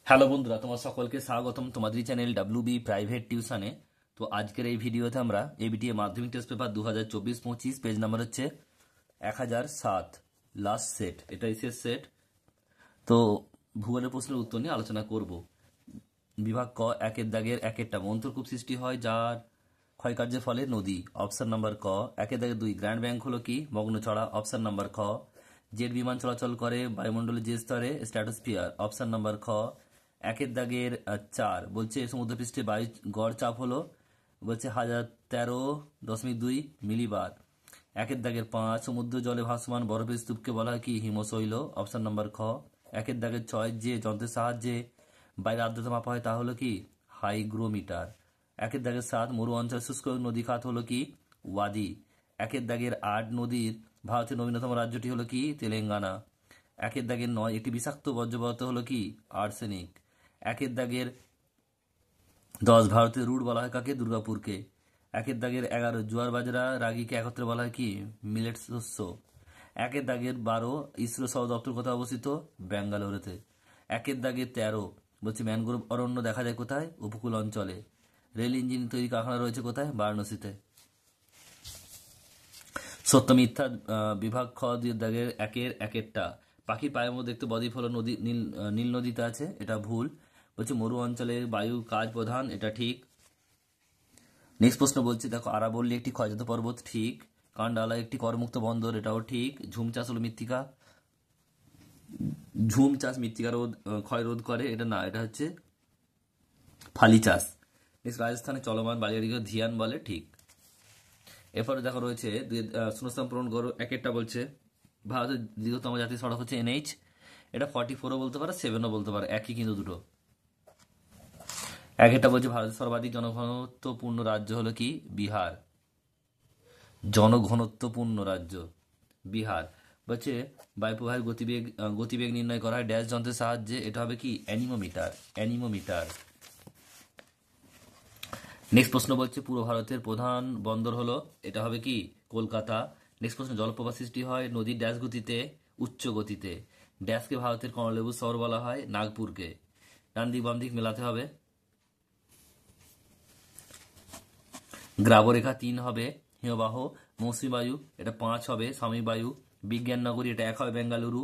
Hello বন্ধুরা, তোমার সকলকে স্বাগতম তোমাদের চ্যানেল ডাব্লিউবি প্রাইভেট টিউশনে। তো আজকের এই ভিডিওতে আমরা এবিটিএ মাধ্যমিক টেস্ট পেপার 2024-25 পেজ নাম্বার হচ্ছে 1007 লাস্ট সেট, এটাই শেষ সেট। তো ভূগোলের প্রশ্নের উত্তর নিয়ে আলোচনা করব। বিভাগ ক, একের দাগের একেরটা মন্থরকূপ সৃষ্টি হয় যার ক্ষয়কার্যের ফলে নদী, অপশন নাম্বার ক। একের দাগের 2, গ্র্যান্ড ব্যাংক হলো কি? মগ্নচড়া, অপশন নাম্বার খ। জেট বিমান চলাচল করে বায়ুমণ্ডলের যে স্তরে? স্ট্র্যাটোস্ফিয়ার, অপশন নাম্বার খ। একের দাগের 4 বলছে সমুদ্রপৃষ্ঠে বায়ু গড় চাপ হলো, বলছে 1013.2 মিলিবার। একের দাগের 5, সমুদ্র জলে ভাসমান বরফের স্তূপকে বলা হয় কি? হিমশৈল, অপশন নাম্বার খ। একের দাগের 6, যে যন্ত্রের সাহায্যে বাইরের আর্দ্রতা মাপা হয় তা হলো কি? হাইগ্রোমিটার। একের দাগের 7, মরু অঞ্চল শুষ্ক নদী খাত হলো কি? ওয়াদি। একের দাগের 8, নদীর ভারতের নবীনতম রাজ্যটি হলো কি? তেলেঙ্গানা। একের দাগের 9, একটি বিষাক্ত বর্জ্য পদার্থ হলো কি? আর্সেনিক। একের দাগের 10, ভারতের রুট বলা হয় কাকে? দুর্গাপুরকে। একের দাগের 11, জোয়ার বাজরা রাগিকে একত্রে বলা হয় কি? মিলেট শস্য। একের দাগের 12, ইসরো সদর দপ্তর কোথায় অবস্থিত? ব্যাঙ্গালোরেতে। একের দাগের 13 বলছে ম্যানগ্রোভ অরণ্য দেখা যায় কোথায়? উপকূল অঞ্চলে। রেল ইঞ্জিন তৈরি কারখানা রয়েছে কোথায়? বারাণসীতে। সত্য মিথ্যা বিভাগ খ, 2 দাগের একেরটা পাখির পায়ের মধ্যে দেখতে বদ্বীপ হলো নদী, নীল নদীতে আছে, এটা ভুল। বলছে মরু অঞ্চলে বায়ু কাজ প্রধান, এটা ঠিক। নেক্সট প্রশ্ন বলছে দেখো, আরাবল্লী একটি ক্ষয়জাত পর্বত, ঠিক। কান্ডালা একটি করমুক্ত বন্দর, এটাও ঠিক। ঝুম চাষ হলো মৃত্তিকা, ঝুম চাষ মৃত্তিকা রোধ ক্ষয় রোধ করে, এটা না, এটা হচ্ছে ফালি চাষ। নেক্সট, রাজস্থানে চলমান বালিয়াড়িকে ধিয়ান বলে, ঠিক। এরপরে দেখো রয়েছে শূন্যস্থান পূরণ করো। একেরটা বলছে ভারতের দীর্ঘতম জাতীয় সড়ক হচ্ছে NH, এটা 44ও বলতে পারে, 7ও বলতে পারে, একই কিন্তু দুটো। একেরটা বলছে ভারতের সর্বাধিক জনঘনত্বপূর্ণ রাজ্য হলো কি? বিহার। জনঘনত্বপূর্ণ রাজ্য বিহার। বলছে বায়ুপ্রবাহের গতিবেগ নির্ণয় করা হয় ড্যাশ যন্ত্রের সাহায্যে, এটা হবে কি? অ্যানিমোমিটার। নেক্সট প্রশ্ন বলছে পূর্ব ভারতের প্রধান বন্দর হলো, এটা হবে কি? কলকাতা। নেক্সট প্রশ্ন, জলপ্রপাত সৃষ্টি হয় নদীর ড্যাশ গতিতে? উচ্চ গতিতে। ড্যাশকে ভারতের কমলালেবু শহর বলা হয়? নাগপুরকে। ডান দিক বাম দিক মেলাতে হবে। গ্রাবরেখা 3 হবে। হিমবাহ। মৌসুমী বায়ু, এটা 5 হবে। সাময়িক বায়ু। বিজ্ঞান নগরী, এটা 1 হবে। বেঙ্গালুরু।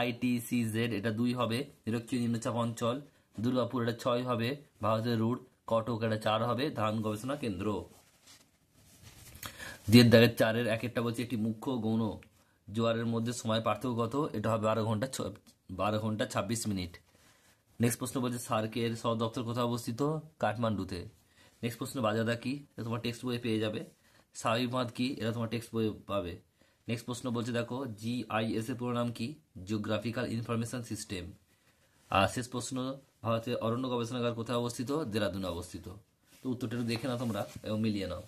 ITCZ, এটা 2 হবে। নিরক্ষীয় নিম্নচাপ অঞ্চল। দুর্গাপুর, এটা 6 হবে। ভারতের রুট। কটক, এটা 4 হবে। ধান গবেষণা কেন্দ্র। 2 দাগের 4 একেরটা বলছে একটি মুখ্য গৌণ জোয়ারের মধ্যে সময় পার্থক্য কত? এটা হবে 12 ঘন্টা 26 মিনিট। নেক্সট প্রশ্ন বলছে সার্কের সদর দপ্তর কোথায় অবস্থিত? কাঠমান্ডুতে। নেক্সট প্রশ্ন, বাজাদা কি? এটা তোমার টেক্সট বইয়ে পেয়ে যাবে। স্বাভাবিক বাঁধ কি? এটা তোমার টেক্সট বইয়ে পাবে। নেক্সট প্রশ্ন বলছে দেখো, GIS এর পুরো নাম কি? Geographical information system. আর শেষ প্রশ্ন, ভারতের অরণ্য গবেষণাগার কোথায় অবস্থিত? দেরাদুনে অবস্থিত। তো উত্তরটা একটু দেখে নাও তোমরা এবং মিলিয়ে নাও।